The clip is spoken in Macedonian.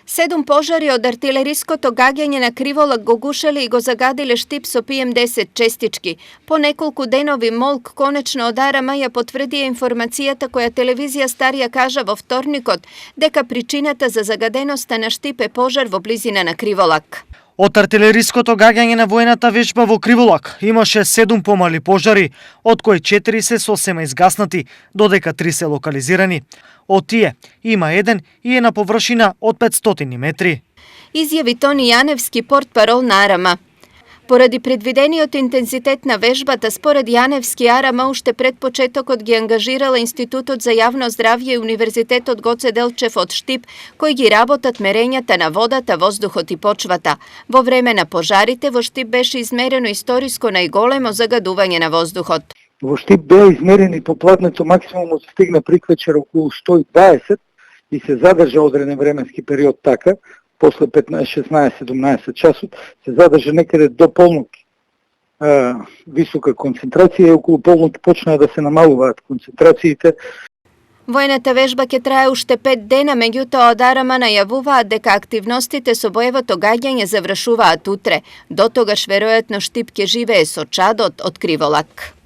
7 пожари од артилериското гаѓање на Криволак го гушеле и го загадиле Штип со PM10 честички. По неколку денови МОЛК конечно од Арама ја потврдија информацијата која телевизија Старија кажа во вторникот, дека причината за загаденоста на Штип е пожар во близина на Криволак. Од артилериското гаѓање на воената вежба во Криволак имаше 7 помали пожари, од кои 4 се сосема изгаснати, додека 3 се локализирани. Од тие има еден и е на површина од 500 метри. Изјави Тони Јаневски, портпарол на Арама. Поради предвидениот интензитет на вежбата, според Јаневски, Арама уште пред почетокот ги ангажирала Институтот за јавно здравје и Универзитетот Гоце Делчев од Штип, кои ги работат мерењата на водата, воздухот и почвата. Во време на пожарите во Штип беше измерено историско најголемо загадување на воздухот. Во Штип беа измерени по пладнето максимумот стигна приквечер околу 120 и се задржа одреден временски период така, после 15-16-17 часот, се задржа некаде до полноќ висока концентрација и околу полноќ почнаа да се намалуваат концентрациите. Воената вежба ќе трае уште 5 дена, меѓутоа од Арама најавуваат дека активностите со боевото гаѓање завршуваат утре. До тогаш веројатно Штип ќе живее со чадот од Криволак.